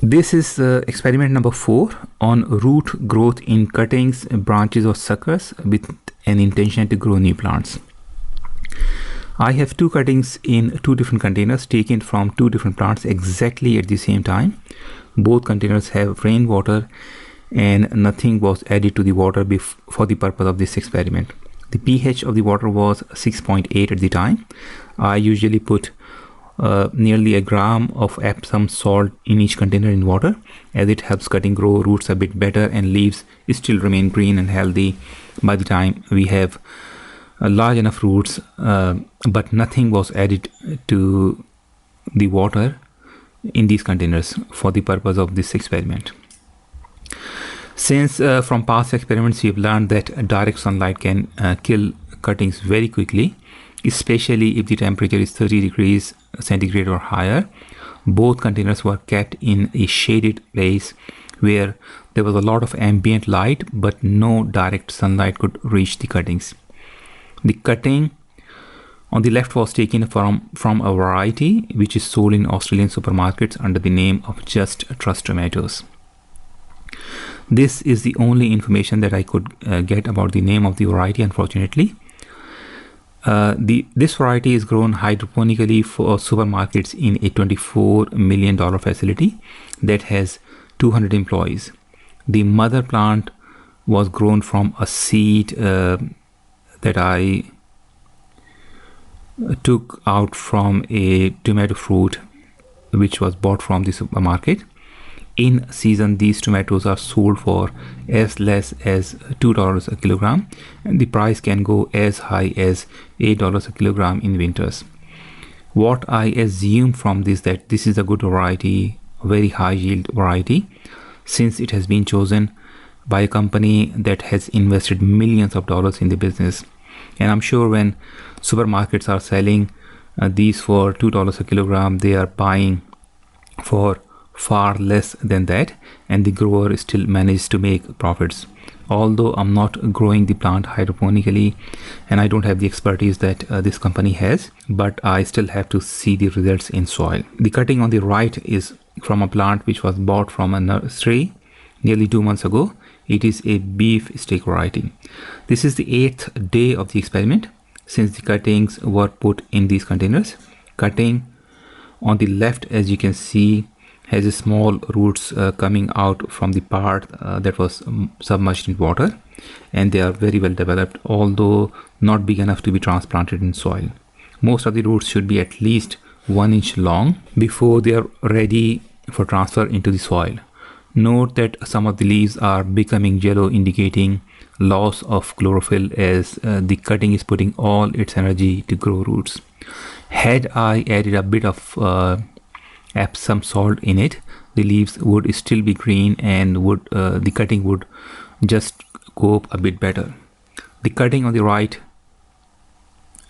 This is experiment number 4 on root growth in cuttings, branches or suckers with an intention to grow new plants. I have 2 cuttings in 2 different containers taken from 2 different plants exactly at the same time. Both containers have rainwater and nothing was added to the water for the purpose of this experiment. The pH of the water was 6.8 at the time. I usually put nearly a gram of Epsom salt in each container in water, as it helps cutting grow roots a bit better and leaves still remain green and healthy by the time we have large enough roots, but nothing was added to the water in these containers for the purpose of this experiment. Since from past experiments we have learned that direct sunlight can kill cuttings very quickly, especially if the temperature is 30 degrees centigrade or higher. Both containers were kept in a shaded place where there was a lot of ambient light but no direct sunlight could reach the cuttings. The cutting on the left was taken from a variety which is sold in Australian supermarkets under the name of Just Trust Tomatoes. This is the only information that I could get about the name of the variety, unfortunately. This variety is grown hydroponically for supermarkets in a $24 million facility that has 200 employees. The mother plant was grown from a seed that I took out from a tomato fruit which was bought from the supermarket. In season, these tomatoes are sold for as less as $2 a kilogram, and the price can go as high as $8 a kilogram in winters. What I assume from this, that this is a good variety, a very high yield variety, since it has been chosen by a company that has invested millions of dollars in the business. And I'm sure when supermarkets are selling these for $2 a kilogram, they are buying for far less than that, and the grower still managed to make profits. Although I'm not growing the plant hydroponically and I don't have the expertise that this company has, but I still have to see the results in soil. The cutting on the right is from a plant which was bought from a nursery nearly 2 months ago. It is a beef steak variety. This is the 8th day of the experiment since the cuttings were put in these containers. Cutting on the left, as you can see, has a small roots coming out from the part that was submerged in water, and they are very well developed, although not big enough to be transplanted in soil. Most of the roots should be at least 1 inch long before they are ready for transfer into the soil. Note that some of the leaves are becoming yellow, indicating loss of chlorophyll as the cutting is putting all its energy to grow roots. Had I added a bit of Epsom salt in it, the leaves would still be green and the cutting would just cope a bit better. The cutting on the right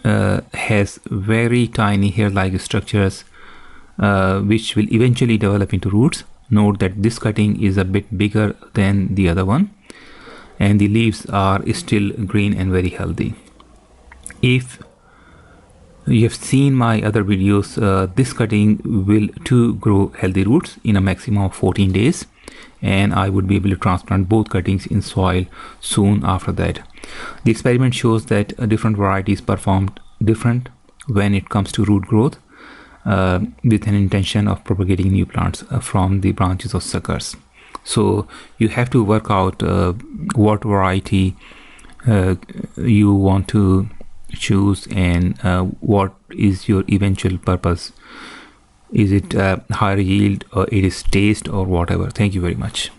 has very tiny hair-like structures which will eventually develop into roots. Note that this cutting is a bit bigger than the other one, and the leaves are still green and very healthy. If you have seen my other videos, this cutting will too grow healthy roots in a maximum of 14 days, and I would be able to transplant both cuttings in soil soon after that. The experiment shows that different varieties performed different when it comes to root growth with an intention of propagating new plants from the branches or suckers. So you have to work out what variety you want to choose and what is your eventual purpose. Is it higher yield, or it is taste, or whatever. Thank you very much.